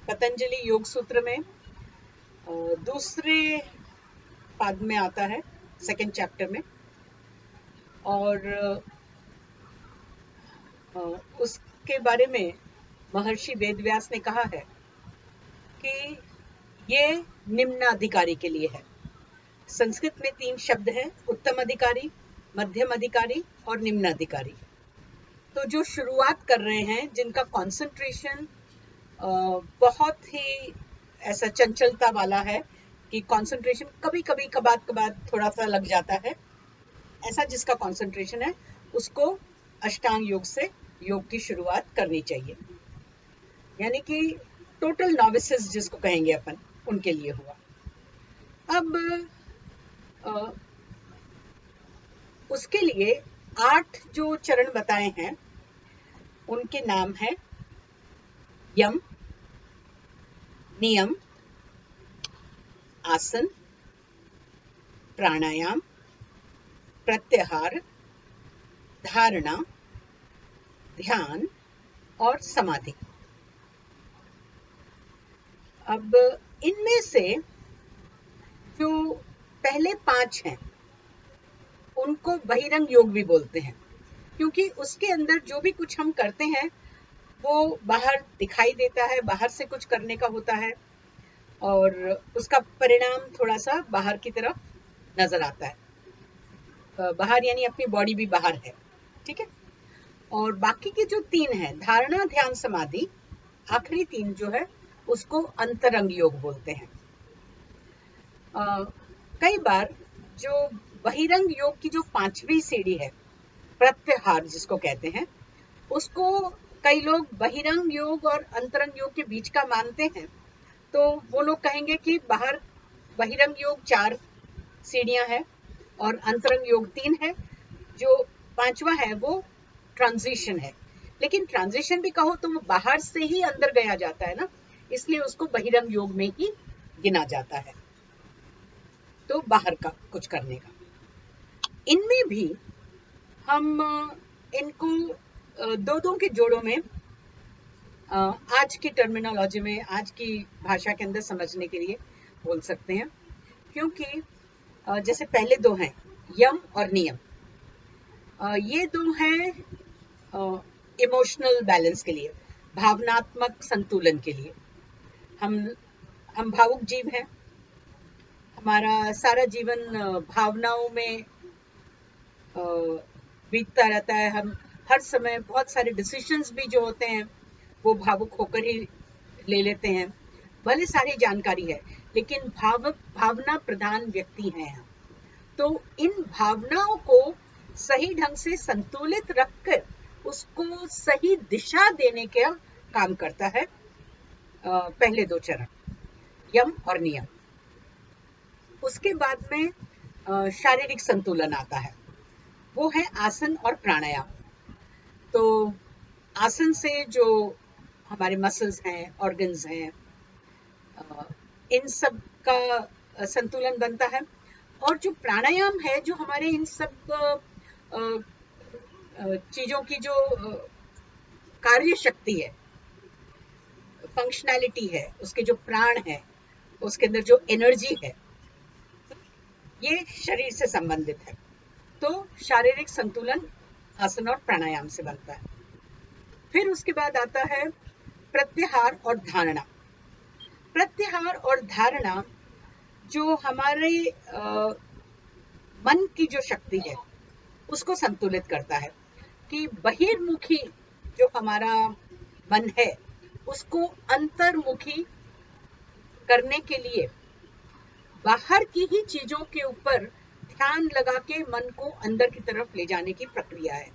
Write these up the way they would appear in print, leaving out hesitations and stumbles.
पतंजलि योग सूत्र में दूसरे पाद में आता है, सेकंड चैप्टर में। और उसके बारे में महर्षि वेदव्यास ने कहा है कि ये निम्न अधिकारी के लिए है। संस्कृत में 3 शब्द हैं, उत्तम अधिकारी, मध्यम अधिकारी और निम्न अधिकारी। तो जो शुरुआत कर रहे हैं, जिनका कंसंट्रेशन बहुत ही ऐसा चंचलता वाला है कि कंसंट्रेशन कभी कभी कभार थोड़ा सा लग जाता है, ऐसा जिसका कंसंट्रेशन है, उसको अष्टांग योग से योग की शुरुआत करनी चाहिए। यानी कि टोटल नॉविसेस जिसको कहेंगे अपन, उनके लिए हुआ। अब उसके लिए 8 जो चरण बताए हैं, उनके नाम है यम, नियम, आसन, प्राणायाम, प्रत्याहार, धारणा, ध्यान और समाधि। अब इनमें से जो पहले 5 हैं, उनको बहिरंग योग भी बोलते हैं, क्योंकि उसके अंदर जो भी कुछ हम करते हैं वो बाहर दिखाई देता है, बाहर से कुछ करने का होता है और उसका परिणाम थोड़ा सा बाहर की तरफ नजर आता है। बाहर यानी अपनी बॉडी भी बाहर है, ठीक है। और बाकी के जो 3 हैं, धारणा, ध्यान, समाधि, आखिरी 3 जो है उसको अंतरंग योग बोलते हैं। कई बार जो बहिरंग योग की जो 5वीं सीढ़ी है, प्रत्याहार जिसको कहते हैं, उसको कई लोग बहिरंग योग और अंतरंग योग के बीच का मानते हैं। तो वो लोग कहेंगे कि बाहर बहिरंग योग 4 सीढ़ियां हैं और अंतरंग योग 3 है, जो 5वां है वो ट्रांजिशन है। लेकिन ट्रांजिशन भी कहो तो वो बाहर से ही अंदर गया जाता है ना, इसलिए उसको बहिरंग योग में ही गिना जाता है, तो बाहर का कुछ करने का। इनमें भी हम इनको 2 के जोड़ों में आज की टर्मिनोलॉजी में, आज की भाषा के अंदर समझने के लिए बोल सकते हैं, क्योंकि जैसे पहले 2 हैं यम और नियम, ये 2 हैं इमोशनल बैलेंस के लिए, भावनात्मक संतुलन के लिए। हम भावुक जीव हैं, हमारा सारा जीवन भावनाओं में बीतता रहता है। हम हर समय बहुत सारे डिसीजंस भी जो होते हैं वो भावुक होकर ही ले लेते हैं। भले सारी जानकारी है, लेकिन भावना प्रधान व्यक्ति हैं हम। तो इन भावनाओं को सही ढंग से संतुलित रखकर उसको सही दिशा देने का काम करता है पहले 2 चरण, यम और नियम। उसके बाद में शारीरिक संतुलन आता है, वो है आसन और प्राणायाम। तो आसन से जो हमारे मसल्स हैं, ऑर्गन्स हैं, इन सब का संतुलन बनता है। और जो प्राणायाम है, जो हमारे इन सब चीजों की जो कार्य शक्ति है, फंक्शनैलिटी है, उसके जो प्राण है, उसके अंदर जो एनर्जी है, ये शरीर से संबंधित है। तो शारीरिक संतुलन आसन और प्राणायाम से बनता है। फिर उसके बाद आता है प्रत्याहार और धारणा। प्रत्याहार और धारणा जो हमारे मन की जो शक्ति है उसको संतुलित करता है, कि बहिर्मुखी जो हमारा मन है उसको अंतर्मुखी करने के लिए बाहर की ही चीजों के ऊपर ध्यान लगा के मन को अंदर की तरफ ले जाने की प्रक्रिया है।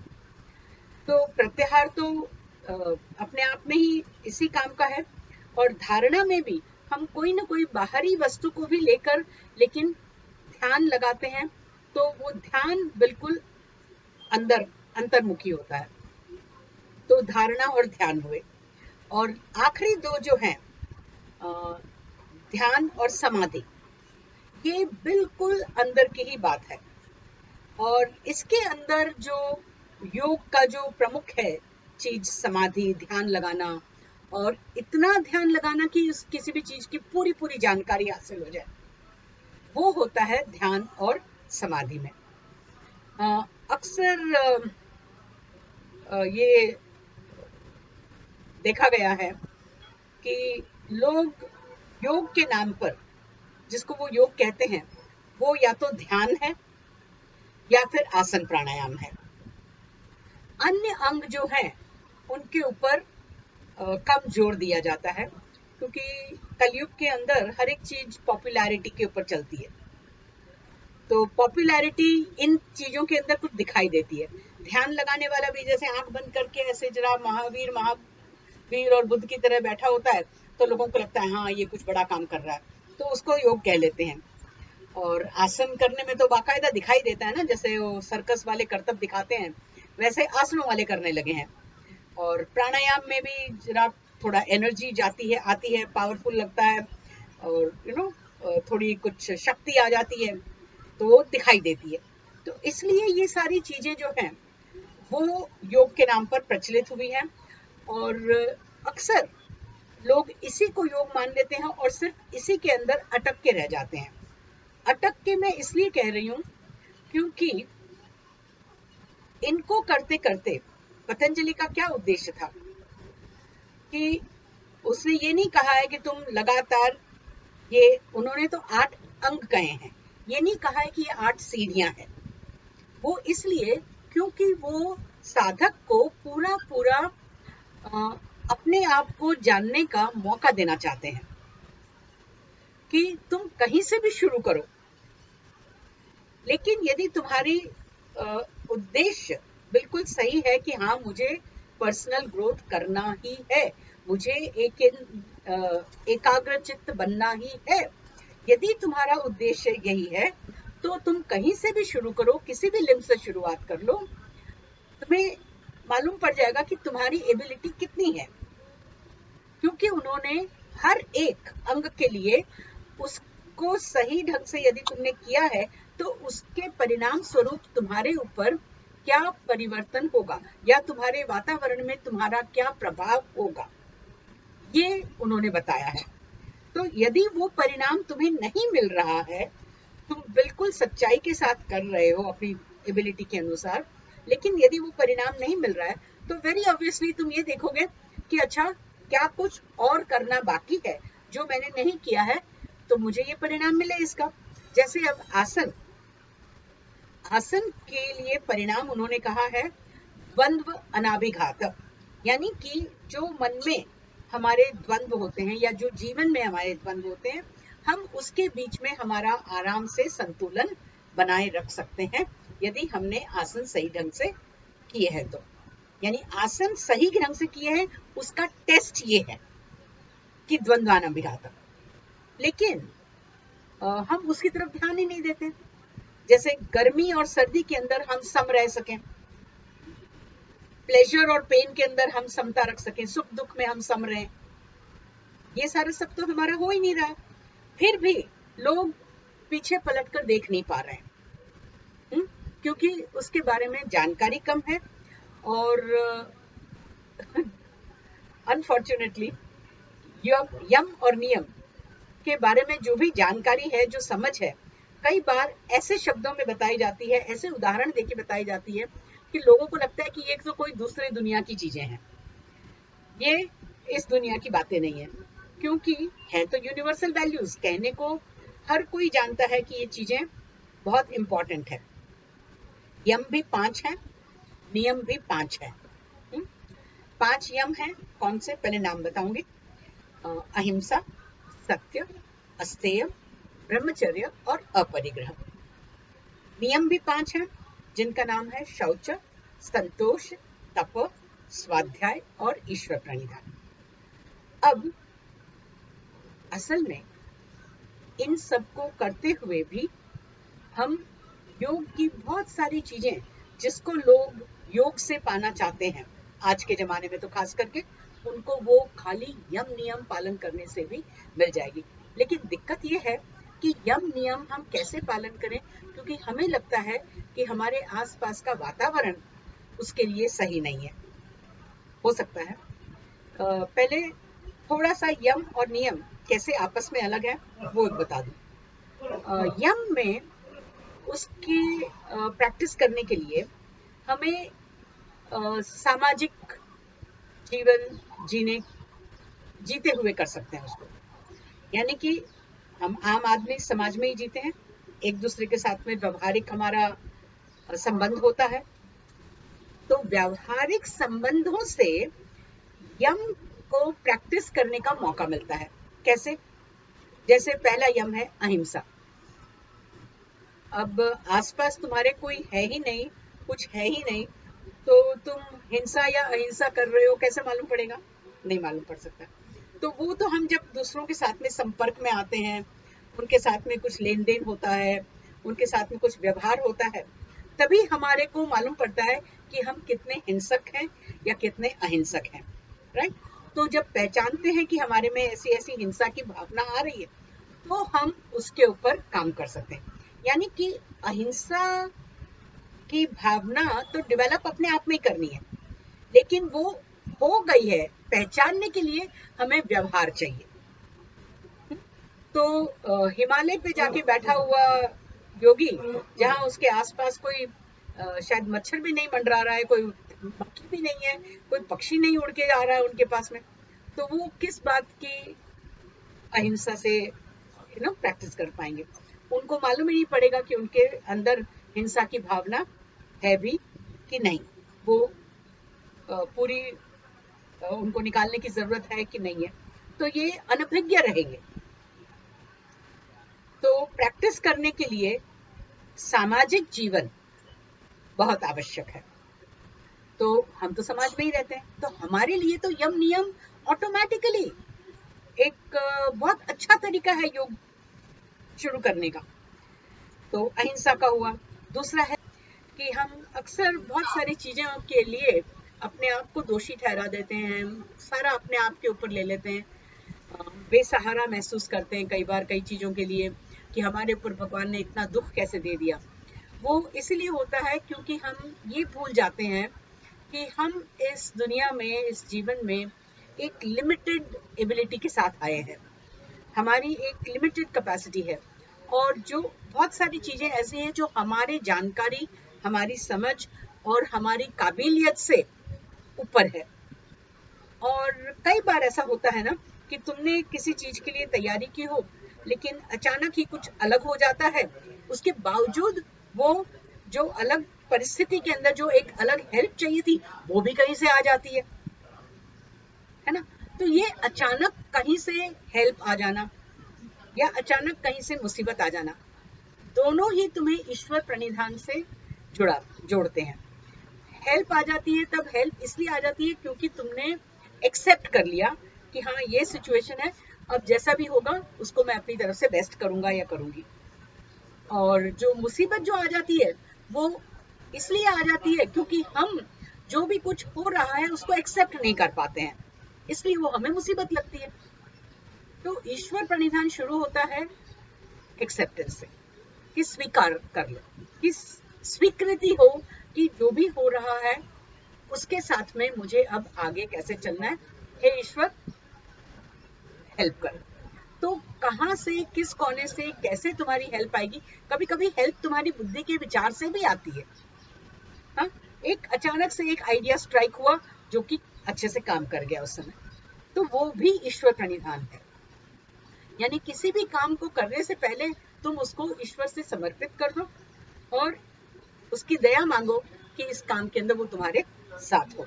तो प्रत्याहार तो अपने आप में ही इसी काम का है, और धारणा में भी हम कोई ना कोई बाहरी वस्तु को भी लेकर लेकिन ध्यान लगाते हैं, तो वो ध्यान बिल्कुल अंतर्मुखी होता है। तो धारणा और ध्यान हुए। और आखिरी 2 जो हैं ध्यान और समाधि, ये बिल्कुल अंदर की ही बात है। और इसके अंदर जो योग का जो प्रमुख है चीज, समाधि, ध्यान लगाना, और इतना ध्यान लगाना कि उस किसी भी चीज की पूरी पूरी जानकारी हासिल हो जाए, वो होता है ध्यान और समाधि में। अक्सर ये देखा गया है कि लोग योग के नाम पर, जिसको वो योग कहते हैं, वो या तो ध्यान है या फिर आसन प्राणायाम है। अन्य अंग जो हैं उनके ऊपर कम जोर दिया जाता है, क्योंकि कलयुग के अंदर हर एक चीज पॉपुलैरिटी के ऊपर चलती है। तो पॉपुलैरिटी इन चीजों के अंदर कुछ दिखाई देती है। ध्यान लगाने वाला भी जैसे आंख बंद करके ऐसे जरा महावीर और बुद्ध की तरह बैठा होता है, तो लोगों को लगता है हाँ ये कुछ बड़ा काम कर रहा है, तो उसको योग कह लेते हैं। और आसन करने में तो बाकायदा दिखाई देता है ना, जैसे वो सर्कस वाले करतब दिखाते हैं, वैसे आसनों वाले करने लगे हैं। और प्राणायाम में भी जरा थोड़ा एनर्जी जाती है, आती है, पावरफुल लगता है, और थोड़ी कुछ शक्ति आ जाती है, तो वो दिखाई देती है। तो इसलिए ये सारी चीजें जो हैं वो योग के नाम पर प्रचलित हुई हैं, और अक्सर लोग इसी को योग मान लेते हैं और सिर्फ इसी के अंदर अटक के रह जाते हैं। अटक के मैं इसलिए कह रही हूं क्योंकि इनको करते करते पतंजलि का क्या उद्देश्य था कि उसने ये नहीं कहा है कि तुम लगातार उन्होंने तो 8 अंग कहे हैं, ये नहीं कहा है कि ये 8 सीढ़ियां हैं। वो इसलिए क्योंकि वो साधक को पूरा पूरा अपने आप को जानने का मौका देना चाहते हैं कि तुम कहीं से भी शुरू करो, लेकिन यदि तुम्हारी उद्देश्य बिल्कुल सही है कि हाँ मुझे पर्सनल ग्रोथ करना ही है, मुझे एकाग्र चित्त बनना ही है, यदि तुम्हारा उद्देश्य यही है तो तुम कहीं से भी शुरू करो, किसी भी लिंब से शुरुआत कर लो, तुम्हें मालूम पड़ जाएगा कि तुम्हारी एबिलिटी कितनी है। क्योंकि उन्होंने हर एक अंग के लिए उसको सही ढंग से यदि तुमने किया है तो उसके परिणाम स्वरूप तुम्हारे ऊपर क्या परिवर्तन होगा या तुम्हारे वातावरण में तुम्हारा क्या प्रभाव होगा, ये उन्होंने बताया है। तो यदि वो परिणाम तुम्हें नहीं मिल रहा है, तुम बिल्कुल सच्चाई के साथ कर रहे हो अपनी एबिलिटी के अनुसार, लेकिन यदि वो परिणाम नहीं मिल रहा है तो वेरी ऑब्वियसली तुम ये देखोगे कि अच्छा क्या कुछ और करना बाकी है जो मैंने नहीं किया है, तो मुझे ये परिणाम मिले इसका। जैसे अब आसन के लिए परिणाम उन्होंने कहा है द्वंद्व अनाभिघात, यानी कि जो मन में हमारे द्वंद्व होते हैं या जो जीवन में हमारे द्वंद्व होते हैं, हम उसके बीच में हमारा आराम से संतुलन बनाए रख सकते हैं यदि हमने आसन सही ढंग से किए हैं तो। यानी आसन सही ढंग से किए हैं, उसका टेस्ट ये है कि द्वंद्वानाभिघात। लेकिन हम उसकी तरफ ध्यान ही नहीं देते। जैसे गर्मी और सर्दी के अंदर हम सम रह सकें, प्लेजर और पेन के अंदर हम समता रख सकें, सुख दुख में हम सम रहें, ये सारा सब तो हमारा हो ही नहीं रहा। फिर भी लोग पीछे पलट कर देख नहीं पा रहे हैं, क्योंकि उसके बारे में जानकारी कम है। और अनफॉर्चुनेटली यम और नियम के बारे में जो भी जानकारी है, जो समझ है, कई बार ऐसे शब्दों में बताई जाती है, ऐसे उदाहरण देके बताई जाती है कि लोगों को लगता है कि ये तो कोई दूसरे दुनिया की चीजें हैं, ये इस दुनिया की बातें नहीं है, क्योंकि है तो यूनिवर्सल वैल्यूज। कहने को हर कोई जानता है कि ये चीजें बहुत इंपॉर्टेंट है। यम भी 5 है, नियम भी 5 है। 5 यम है, कौन से, पहले नाम बताऊंगी। अहिंसा, सत्य, अस्तेय, ब्रह्मचर्य और अपरिग्रह। नियम भी 5 हैं, जिनका नाम है शौच, संतोष, तप, स्वाध्याय और ईश्वर प्रणिधान। अब असल में इन सबको करते हुए भी हम योग की बहुत सारी चीजें, जिसको लोग योग से पाना चाहते हैं आज के जमाने में, तो खास करके उनको वो खाली यम नियम पालन करने से भी मिल जाएगी। लेकिन दिक्कत ये है कि यम नियम हम कैसे पालन करें, क्योंकि हमें लगता है कि हमारे आसपास का वातावरण उसके लिए सही नहीं है। हो सकता है पहले थोड़ा सा यम और नियम कैसे आपस में अलग है वो बता दूं। यम में उसकी प्रैक्टिस करने के लिए हमें सामाजिक जीवन जीते हुए कर सकते हैं उसको। यानी कि हम आम आदमी समाज में ही जीते हैं, एक दूसरे के साथ में व्यवहारिक हमारा संबंध होता है। तो व्यावहारिक संबंधों से यम को प्रैक्टिस करने का मौका मिलता है। कैसे? जैसे पहला यम है अहिंसा। अब आसपास तुम्हारे कोई है ही नहीं, कुछ है ही नहीं, तो तुम हिंसा या अहिंसा कर रहे हो कैसे मालूम पड़ेगा? नहीं मालूम पड़ सकता। तो वो तो हम जब दूसरों के साथ में संपर्क में आते हैं, उनके साथ में कुछ लेन देन होता है, उनके साथ में कुछ व्यवहार होता है, तभी हमारे को मालूम पड़ता है कि हम कितने हिंसक हैं या कितने अहिंसक हैं। राइट? तो जब पहचानते हैं कि हमारे में ऐसी ऐसी हिंसा की भावना आ रही है, तो हम उसके ऊपर काम कर सकते हैं। यानी कि अहिंसा की भावना तो डेवलप अपने आप में ही करनी है, लेकिन वो हो गई है, पहचानने के लिए हमें व्यवहार चाहिए। तो हिमालय पे जाके बैठा हुआ योगी, जहाँ उसके आसपास कोई शायद मच्छर भी नहीं मंडरा रहा है, कोई मक्खी भी नहीं है, कोई पक्षी नहीं उड़ के आ रहा है उनके पास में, तो वो किस बात की अहिंसा से प्रैक्टिस कर पाएंगे? उनको मालूम ही नहीं पड़ेगा कि उनके अंदर हिंसा की भावना है भी कि नहीं, वो पूरी उनको निकालने की जरूरत है कि नहीं है। तो ये अनभिज्ञ रहेंगे। तो प्रैक्टिस करने के लिए सामाजिक जीवन बहुत आवश्यक है। तो हम तो समाज में ही रहते हैं, तो हमारे लिए तो यम नियम ऑटोमेटिकली एक बहुत अच्छा तरीका है योग शुरू करने का। तो अहिंसा का हुआ। दूसरा है कि हम अक्सर बहुत सारी चीजें के लिए अपने आप को दोषी ठहरा देते हैं, सारा अपने आप के ऊपर ले लेते हैं, बेसहारा महसूस करते हैं कई बार कई चीजों के लिए कि हमारे ऊपर भगवान ने इतना दुख कैसे दे दिया। वो इसलिए होता है क्योंकि हम ये भूल जाते हैं कि हम इस दुनिया में, इस जीवन में एक लिमिटेड एबिलिटी के साथ आए हैं। हमारी एक लिमिटेड कैपेसिटी है, और जो बहुत सारी चीजें ऐसी हैं जो हमारे जानकारी, हमारी समझ और हमारी काबिलियत से ऊपर है। और कई बार ऐसा होता है ना कि तुमने किसी चीज के लिए तैयारी की हो, लेकिन अचानक ही कुछ अलग हो जाता है, उसके बावजूद वो जो अलग परिस्थिति के अंदर जो एक अलग हेल्प चाहिए थी वो भी कहीं से आ जाती है ना? तो ये अचानक कहीं से हेल्प आ जाना या अचानक कहीं से मुसीबत आ जाना, दोनों ही तुम्हें ईश्वर प्रणिधान से जोड़ते हैं। हेल्प आ जाती है, तब हेल्प इसलिए आ जाती है क्योंकि तुमने एक्सेप्ट कर लिया कि हाँ ये सिचुएशन है, अब जैसा भी होगा उसको मैं अपनी तरफ से बेस्ट करूंगा या करूंगी। और जो मुसीबत जो आ जाती है वो इसलिए आ जाती है क्योंकि हम जो भी कुछ हो रहा है उसको एक्सेप्ट नहीं कर पाते हैं, इसलिए वो हमें मुसीबत लगती है। तो ईश्वर प्रणिधान शुरू होता है एक्सेप्टेंस से, कि स्वीकार कर लो, कि स्वीकृति हो कि जो भी हो रहा है उसके साथ में मुझे अब आगे कैसे चलना है। हे ईश्वर हेल्प कर। तो कहाँ से, किस कोने से कैसे तुम्हारी हेल्प आएगी? कभी कभी हेल्प तुम्हारी बुद्धि के विचार से भी आती है। हाँ, एक अचानक से एक आइडिया स्ट्राइक हुआ जो कि अच्छे से काम कर गया उस समय, तो वो भी ईश्वर प्रणिधान है। यानी किसी भी काम को करने से पहले तुम उसको ईश्वर से समर्पित कर दो और उसकी दया मांगो कि इस काम के अंदर वो तुम्हारे साथ हो।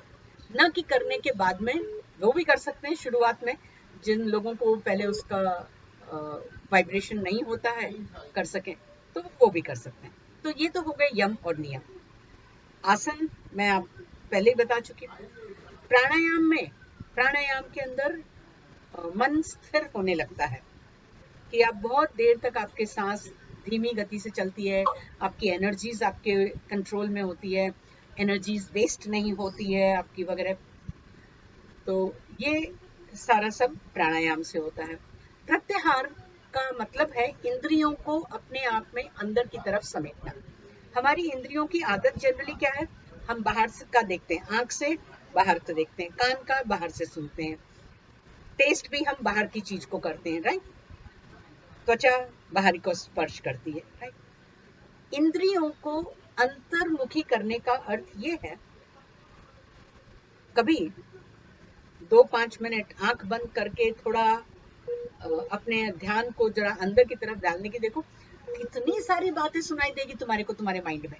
न कि करने के बाद में, वो भी कर सकते हैं शुरुआत में, जिन लोगों को पहले उसका वाइब्रेशन नहीं होता है कर सकें तो वो भी कर सकते हैं। तो ये तो हो गए यम और नियम। आसन मैं आप पहले ही बता चुकी हूँ। प्राणायाम के अंदर मन स्थिर होने लगता है कि आप बहुत देर तक आपके सांस धीमी गति से चलती है, आपकी एनर्जीज आपके कंट्रोल में होती है, एनर्जीज वेस्ट नहीं होती है आपकी वगैरह। तो ये सारा सब प्राणायाम से होता है। प्रत्याहार का मतलब है इंद्रियों को अपने आप में अंदर की तरफ समेटना। हमारी इंद्रियों की आदत जनरली क्या है? हम बाहर का देखते हैं, आंख से बाहर से देखते हैं, कान का बाहर से सुनते हैं, टेस्ट भी हम बाहर की चीज को करते हैं, राइट। त्वचा बाहरी को स्पर्श करती है, राइट। इंद्रियों को अंतर्मुखी करने का अर्थ ये है, कभी 2-5 मिनट आंख बंद करके थोड़ा अपने ध्यान को जरा अंदर की तरफ डालने की देखो, कितनी सारी बातें सुनाई देगी तुम्हारे को, तुम्हारे माइंड में।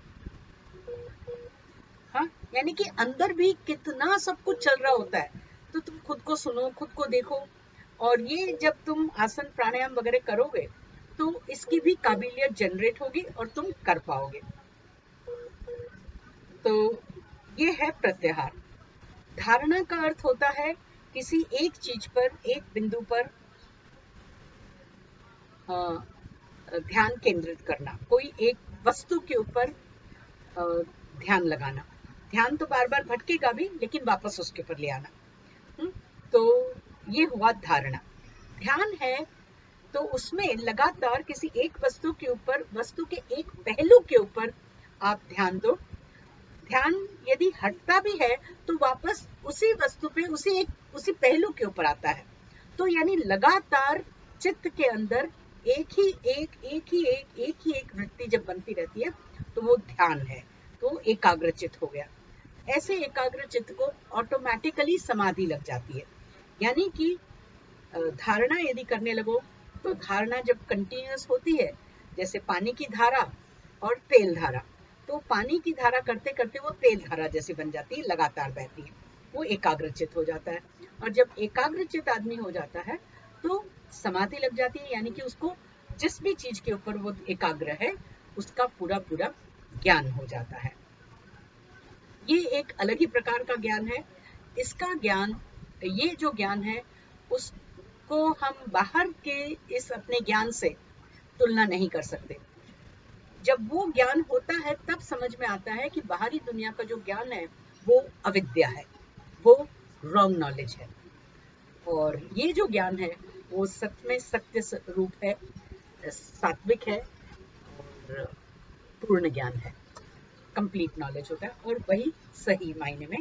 हाँ, यानी कि अंदर भी कितना सब कुछ चल रहा होता है, तो तुम खुद को सुनो, खुद को देखो। और ये जब तुम आसन प्राणायाम वगैरह करोगे तो इसकी भी काबिलियत जनरेट होगी और तुम कर पाओगे। तो ये है प्रत्याहार। धारणा का अर्थ होता है किसी एक चीज पर, एक बिंदु पर ध्यान केंद्रित करना, कोई एक वस्तु के ऊपर ध्यान लगाना। ध्यान तो बार बार भटकेगा भी, लेकिन वापस उसके ऊपर ले आना। तो ये हुआ धारणा। ध्यान है तो उसमें लगातार किसी एक वस्तु के ऊपर, वस्तु के एक पहलू के ऊपर आप ध्यान दो। ध्यान यदि हटता भी है तो वापस उसी वस्तु पे, उसी पहलू के ऊपर आता है। तो यानी लगातार चित्त के अंदर एक ही एक वृत्ति जब बनती रहती है तो वो ध्यान है, तो एकाग्र चित्त हो गया। ऐसे एकाग्र चित्त को ऑटोमेटिकली समाधि लग जाती है। यानी कि धारणा यदि करने लगो तो धारणा जब कंटिन्यूअस होती है, जैसे पानी की धारा और तेल धारा, तो पानी की धारा करते करते वो तेल धारा जैसी बन जाती है, लगातार बहती है, वो एकाग्रचित हो जाता है। और जब एकाग्रचित आदमी हो जाता है तो समाधि लग जाती है, यानी कि उसको जिस भी चीज के ऊपर वो एकाग्र है उसका पूरा पूरा ज्ञान हो जाता है। ये एक अलग ही प्रकार का ज्ञान है। इसका ज्ञान, ये जो ज्ञान है उसको हम बाहर के इस अपने ज्ञान से तुलना नहीं कर सकते। जब वो ज्ञान होता है तब समझ में आता है कि बाहरी दुनिया का जो ज्ञान है वो अविद्या है, वो रॉन्ग नॉलेज है। और ये जो ज्ञान है वो सत्य में सत्य रूप है, सात्विक है और पूर्ण ज्ञान है, कंप्लीट नॉलेज होता है, और वही सही मायने में